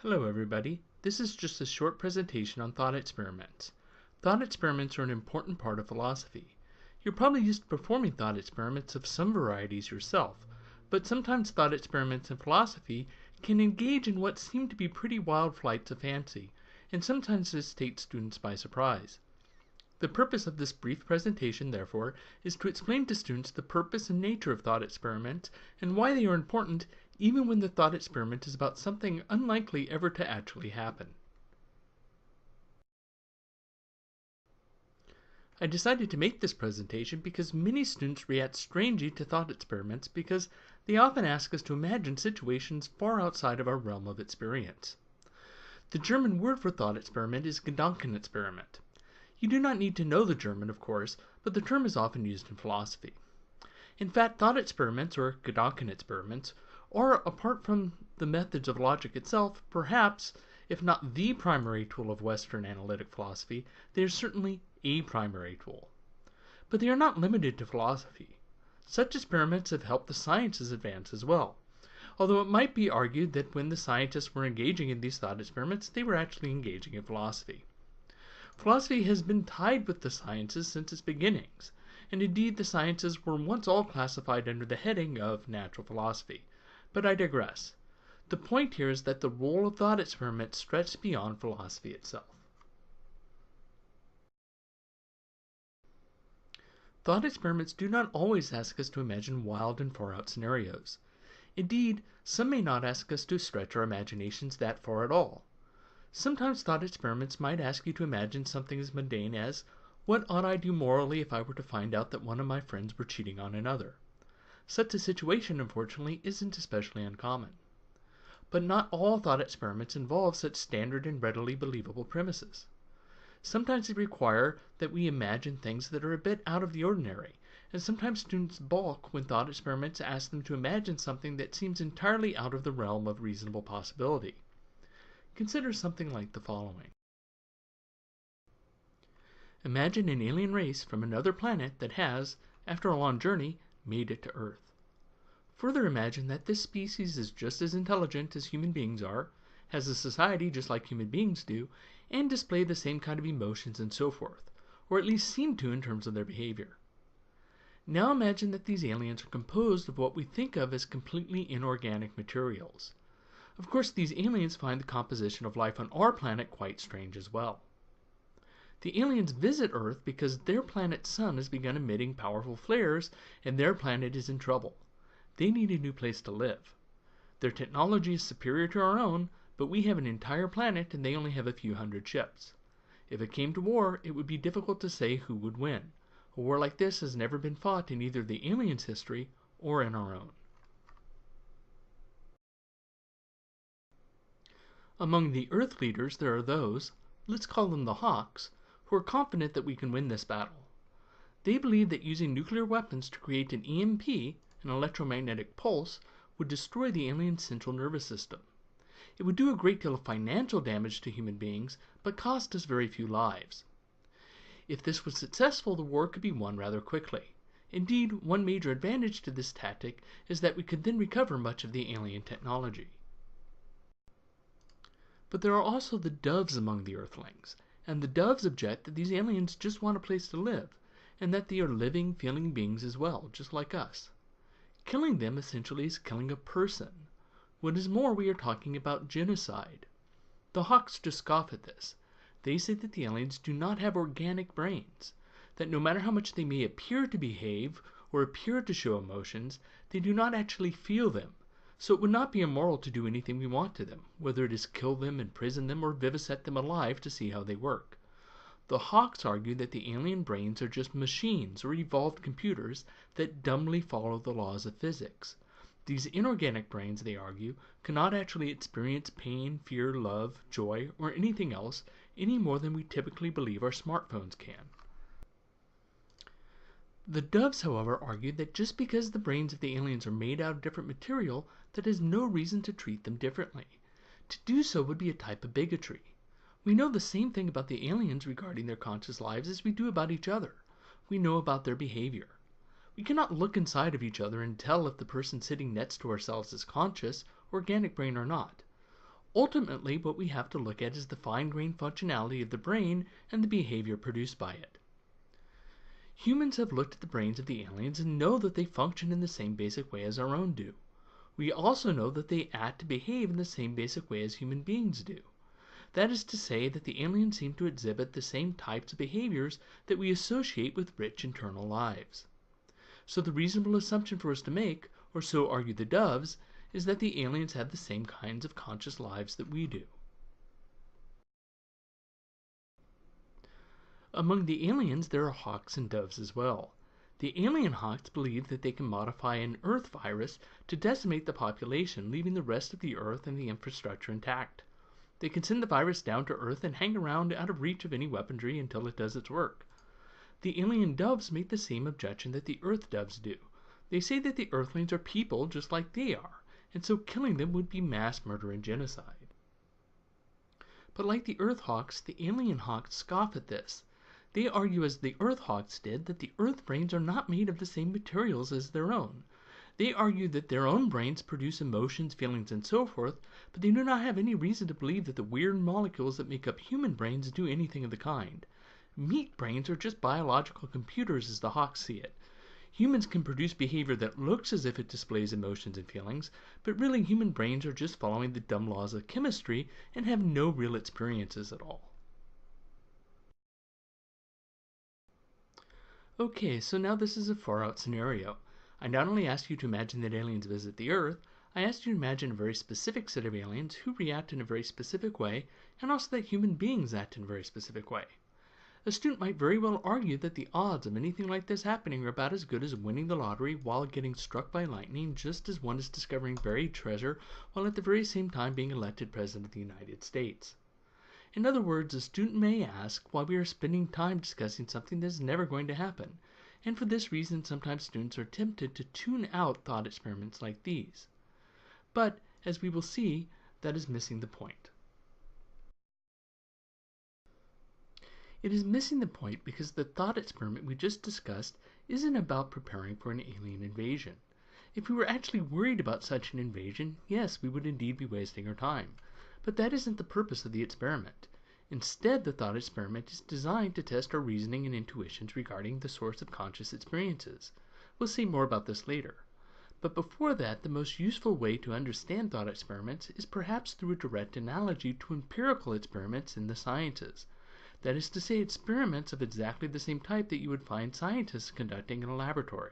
Hello everybody, this is just a short presentation on thought experiments. Thought experiments are an important part of philosophy. You're probably used to performing thought experiments of some varieties yourself, but sometimes thought experiments in philosophy can engage in what seem to be pretty wild flights of fancy, and sometimes this takes students by surprise. The purpose of this brief presentation, therefore, is to explain to students the purpose and nature of thought experiments and why they are important even when the thought experiment is about something unlikely ever to actually happen. I decided to make this presentation because many students react strangely to thought experiments because they often ask us to imagine situations far outside of our realm of experience. The German word for thought experiment is Gedankenexperiment. You do not need to know the German, of course, but the term is often used in philosophy. In fact, thought experiments, or Gedankenexperiments, are, apart from the methods of logic itself, perhaps, if not the primary tool of Western analytic philosophy, they are certainly a primary tool. But they are not limited to philosophy. Such experiments have helped the sciences advance as well, although it might be argued that when the scientists were engaging in these thought experiments, they were actually engaging in philosophy. Philosophy has been tied with the sciences since its beginnings, and indeed the sciences were once all classified under the heading of natural philosophy. But I digress. The point here is that the role of thought experiments stretched beyond philosophy itself. Thought experiments do not always ask us to imagine wild and far-out scenarios. Indeed, some may not ask us to stretch our imaginations that far at all. Sometimes thought experiments might ask you to imagine something as mundane as, what ought I do morally if I were to find out that one of my friends were cheating on another? Such a situation, unfortunately, isn't especially uncommon. But not all thought experiments involve such standard and readily believable premises. Sometimes they require that we imagine things that are a bit out of the ordinary, and sometimes students balk when thought experiments ask them to imagine something that seems entirely out of the realm of reasonable possibility. Consider something like the following. Imagine an alien race from another planet that has, after a long journey, made it to Earth. Further imagine that this species is just as intelligent as human beings are, has a society just like human beings do, and display the same kind of emotions and so forth, or at least seem to in terms of their behavior. Now imagine that these aliens are composed of what we think of as completely inorganic materials. Of course, these aliens find the composition of life on our planet quite strange as well. The aliens visit Earth because their planet's sun has begun emitting powerful flares and their planet is in trouble. They need a new place to live. Their technology is superior to our own, but we have an entire planet and they only have a few hundred ships. If it came to war, it would be difficult to say who would win. A war like this has never been fought in either the aliens' history or in our own. Among the Earth leaders there are those, let's call them the Hawks, who are confident that we can win this battle. They believe that using nuclear weapons to create an EMP, an electromagnetic pulse, would destroy the alien central nervous system. It would do a great deal of financial damage to human beings, but cost us very few lives. If this was successful, the war could be won rather quickly. Indeed, one major advantage to this tactic is that we could then recover much of the alien technology. But there are also the doves among the Earthlings, and the doves object that these aliens just want a place to live, and that they are living, feeling beings as well, just like us. Killing them essentially is killing a person. What is more, we are talking about genocide. The Hawks just scoff at this. They say that the aliens do not have organic brains, that no matter how much they may appear to behave or appear to show emotions, they do not actually feel them. So it would not be immoral to do anything we want to them, whether it is kill them, imprison them, or vivisect them alive to see how they work. The Hawks argue that the alien brains are just machines or evolved computers that dumbly follow the laws of physics. These inorganic brains, they argue, cannot actually experience pain, fear, love, joy, or anything else any more than we typically believe our smartphones can. The doves, however, argue that just because the brains of the aliens are made out of different material, that is no reason to treat them differently. To do so would be a type of bigotry. We know the same thing about the aliens regarding their conscious lives as we do about each other. We know about their behavior. We cannot look inside of each other and tell if the person sitting next to ourselves is conscious, organic brain or not. Ultimately, what we have to look at is the fine-grained functionality of the brain and the behavior produced by it. Humans have looked at the brains of the aliens and know that they function in the same basic way as our own do. We also know that they act and behave in the same basic way as human beings do. That is to say that the aliens seem to exhibit the same types of behaviors that we associate with rich internal lives. So the reasonable assumption for us to make, or so argue the doves, is that the aliens have the same kinds of conscious lives that we do. Among the aliens, there are hawks and doves as well. The alien hawks believe that they can modify an Earth virus to decimate the population, leaving the rest of the Earth and the infrastructure intact. They can send the virus down to Earth and hang around out of reach of any weaponry until it does its work. The alien doves make the same objection that the Earth doves do. They say that the Earthlings are people just like they are, and so killing them would be mass murder and genocide. But like the Earth hawks, the alien hawks scoff at this. They argue, as the Earth hawks did, that the Earth brains are not made of the same materials as their own. They argue that their own brains produce emotions, feelings, and so forth, but they do not have any reason to believe that the weird molecules that make up human brains do anything of the kind. Meat brains are just biological computers as the hawks see it. Humans can produce behavior that looks as if it displays emotions and feelings, but really human brains are just following the dumb laws of chemistry and have no real experiences at all. Okay, so now this is a far-out scenario. I not only asked you to imagine that aliens visit the Earth, I asked you to imagine a very specific set of aliens who react in a very specific way, and also that human beings act in a very specific way. A student might very well argue that the odds of anything like this happening are about as good as winning the lottery while getting struck by lightning, just as one is discovering buried treasure while at the very same time being elected President of the United States. In other words, a student may ask why we are spending time discussing something that is never going to happen, and for this reason sometimes students are tempted to tune out thought experiments like these. But, as we will see, that is missing the point. It is missing the point because the thought experiment we just discussed isn't about preparing for an alien invasion. If we were actually worried about such an invasion, yes, we would indeed be wasting our time. But that isn't the purpose of the experiment. Instead, the thought experiment is designed to test our reasoning and intuitions regarding the source of conscious experiences. We'll see more about this later. But before that, the most useful way to understand thought experiments is perhaps through a direct analogy to empirical experiments in the sciences. That is to say, experiments of exactly the same type that you would find scientists conducting in a laboratory.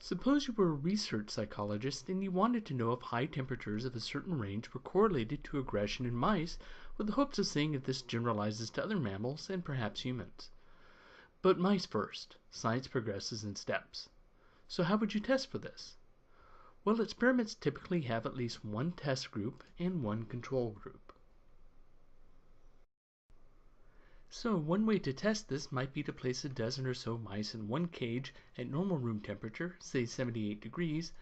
Suppose you were a research psychologist and you wanted to know if high temperatures of a certain range were correlated to aggression in mice, with the hopes of seeing if this generalizes to other mammals and perhaps humans. But mice first. Science progresses in steps. So how would you test for this? Well, experiments typically have at least one test group and one control group. So one way to test this might be to place a dozen or so mice in one cage at normal room temperature, say 78 degrees,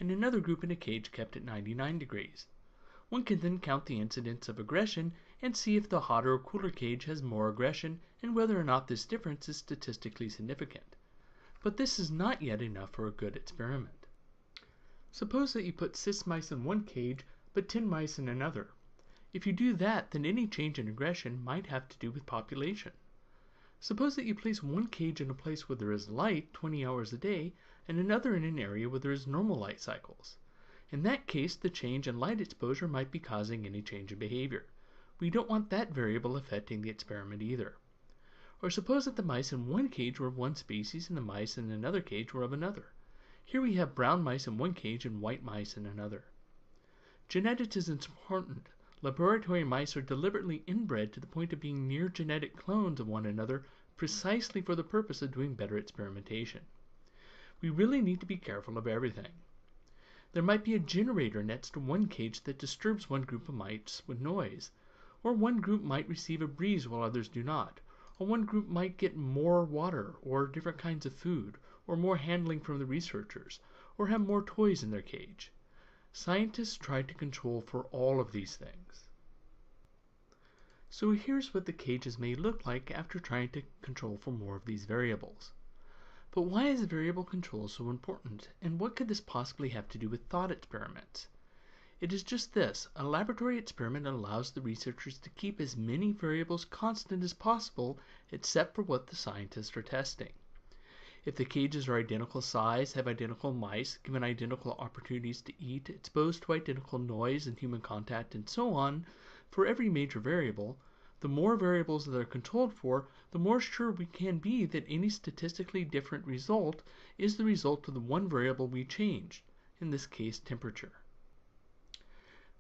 and another group in a cage kept at 99 degrees. One can then count the incidence of aggression and see if the hotter or cooler cage has more aggression and whether or not this difference is statistically significant. But this is not yet enough for a good experiment. Suppose that you put 6 mice in one cage but 10 mice in another. If you do that, then any change in aggression might have to do with population. Suppose that you place one cage in a place where there is light 20 hours a day and another in an area where there is normal light cycles. In that case, the change in light exposure might be causing any change in behavior. We don't want that variable affecting the experiment either. Or suppose that the mice in one cage were of one species and the mice in another cage were of another. Here we have brown mice in one cage and white mice in another. Genetics is important. Laboratory mice are deliberately inbred to the point of being near genetic clones of one another precisely for the purpose of doing better experimentation. We really need to be careful of everything. There might be a generator next to one cage that disturbs one group of mice with noise, or one group might receive a breeze while others do not, or one group might get more water or different kinds of food, or more handling from the researchers, or have more toys in their cage. Scientists try to control for all of these things. So here's what the cages may look like after trying to control for more of these variables. But why is variable control so important, and what could this possibly have to do with thought experiments? It is just this: a laboratory experiment allows the researchers to keep as many variables constant as possible except for what the scientists are testing. If the cages are identical size, have identical mice, given identical opportunities to eat, exposed to identical noise and human contact, and so on, for every major variable, the more variables that are controlled for, the more sure we can be that any statistically different result is the result of the one variable we changed, in this case temperature.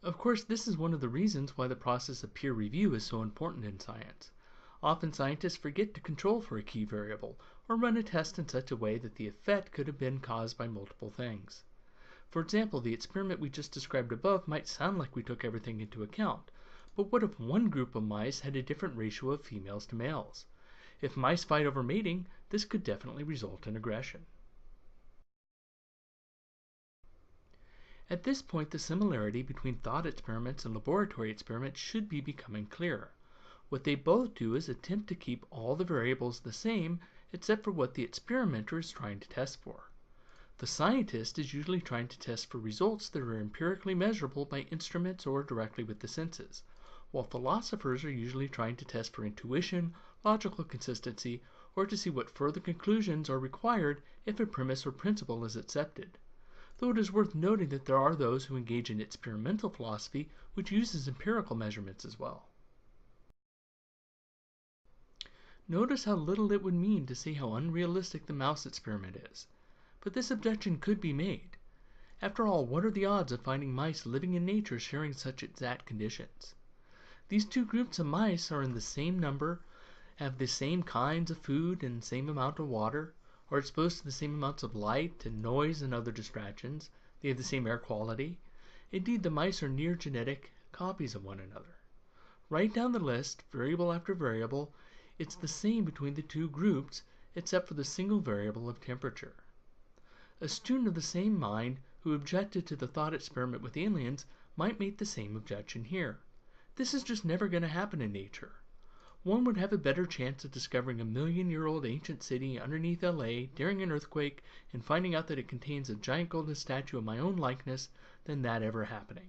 Of course, this is one of the reasons why the process of peer review is so important in science. Often scientists forget to control for a key variable, or run a test in such a way that the effect could have been caused by multiple things. For example, the experiment we just described above might sound like we took everything into account, but what if one group of mice had a different ratio of females to males? If mice fight over mating, this could definitely result in aggression. At this point, the similarity between thought experiments and laboratory experiments should be becoming clearer. What they both do is attempt to keep all the variables the same, except for what the experimenter is trying to test for. The scientist is usually trying to test for results that are empirically measurable by instruments or directly with the senses, while philosophers are usually trying to test for intuition, logical consistency, or to see what further conclusions are required if a premise or principle is accepted. Though it is worth noting that there are those who engage in experimental philosophy which uses empirical measurements as well. Notice how little it would mean to say how unrealistic the mouse experiment is. But this objection could be made. After all, what are the odds of finding mice living in nature sharing such exact conditions? These two groups of mice are in the same number, have the same kinds of food and the same amount of water, are exposed to the same amounts of light and noise and other distractions, they have the same air quality. Indeed, the mice are near genetic copies of one another. Write down the list, variable after variable. It's the same between the two groups, except for the single variable of temperature. A student of the same mind who objected to the thought experiment with aliens might make the same objection here. This is just never going to happen in nature. One would have a better chance of discovering a million-year-old ancient city underneath LA during an earthquake and finding out that it contains a giant golden statue of my own likeness than that ever happening.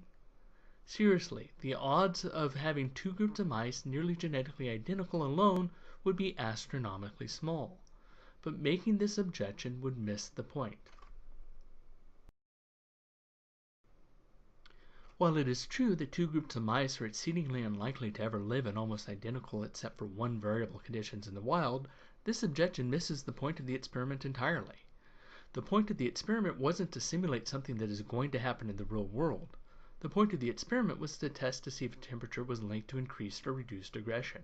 Seriously, the odds of having two groups of mice nearly genetically identical alone would be astronomically small. But making this objection would miss the point. While it is true that two groups of mice are exceedingly unlikely to ever live in almost identical except for one variable conditions in the wild, this objection misses the point of the experiment entirely. The point of the experiment wasn't to simulate something that is going to happen in the real world. The point of the experiment was to test to see if temperature was linked to increased or reduced aggression.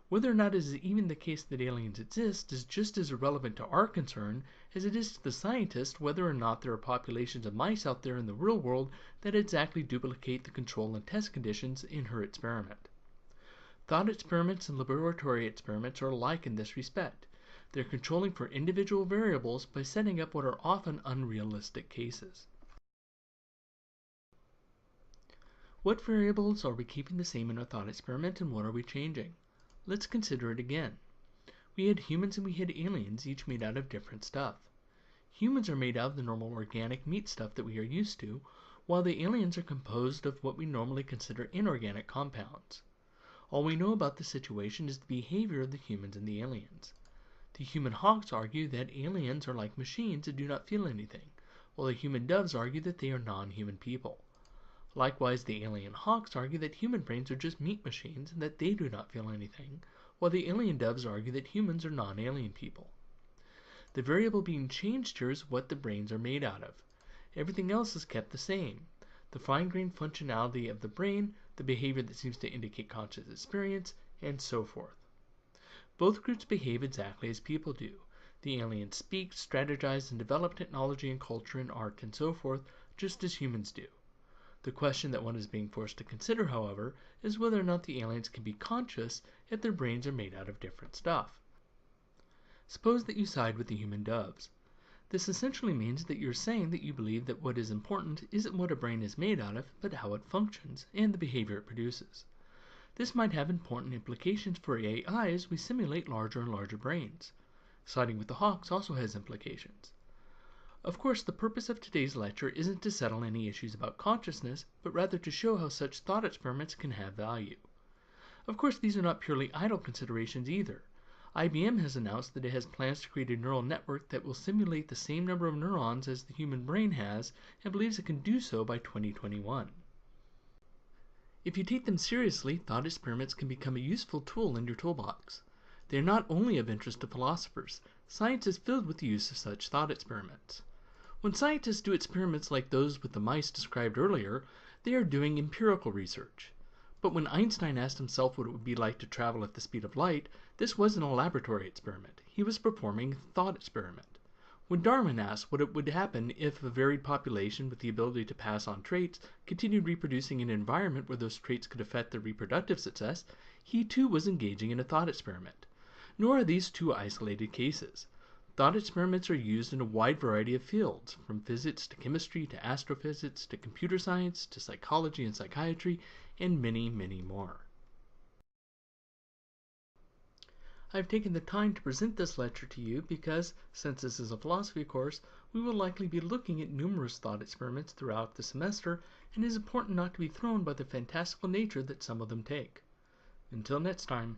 Whether or not it is even the case that aliens exist is just as irrelevant to our concern as it is to the scientist whether or not there are populations of mice out there in the real world that exactly duplicate the control and test conditions in her experiment. Thought experiments and laboratory experiments are alike in this respect. They're controlling for individual variables by setting up what are often unrealistic cases. What variables are we keeping the same in our thought experiment and what are we changing? Let's consider it again. We had humans and we had aliens, each made out of different stuff. Humans are made out of the normal organic meat stuff that we are used to, while the aliens are composed of what we normally consider inorganic compounds. All we know about the situation is the behavior of the humans and the aliens. The human hawks argue that aliens are like machines that do not feel anything, while the human doves argue that they are non-human people. Likewise, the alien hawks argue that human brains are just meat machines and that they do not feel anything, while the alien doves argue that humans are non-alien people. The variable being changed here is what the brains are made out of. Everything else is kept the same. The fine-grained functionality of the brain, the behavior that seems to indicate conscious experience, and so forth. Both groups behave exactly as people do. The aliens speak, strategize, and develop technology and culture and art and so forth, just as humans do. The question that one is being forced to consider, however, is whether or not the aliens can be conscious if their brains are made out of different stuff. Suppose that you side with the human doves. This essentially means that you're saying that you believe that what is important isn't what a brain is made out of, but how it functions and the behavior it produces. This might have important implications for AI as we simulate larger and larger brains. Siding with the Hawks also has implications. Of course, the purpose of today's lecture isn't to settle any issues about consciousness, but rather to show how such thought experiments can have value. Of course, these are not purely idle considerations either. IBM has announced that it has plans to create a neural network that will simulate the same number of neurons as the human brain has, and believes it can do so by 2021. If you take them seriously, thought experiments can become a useful tool in your toolbox. They are not only of interest to philosophers. Science is filled with the use of such thought experiments. When scientists do experiments like those with the mice described earlier, they are doing empirical research. But when Einstein asked himself what it would be like to travel at the speed of light, this wasn't a laboratory experiment. He was performing a thought experiment. When Darwin asked what would happen if a varied population with the ability to pass on traits continued reproducing in an environment where those traits could affect their reproductive success, he too was engaging in a thought experiment. Nor are these two isolated cases. Thought experiments are used in a wide variety of fields, from physics to chemistry to astrophysics to computer science to psychology and psychiatry, and many, many more. I've taken the time to present this lecture to you because, since this is a philosophy course, we will likely be looking at numerous thought experiments throughout the semester, and it is important not to be thrown by the fantastical nature that some of them take. Until next time.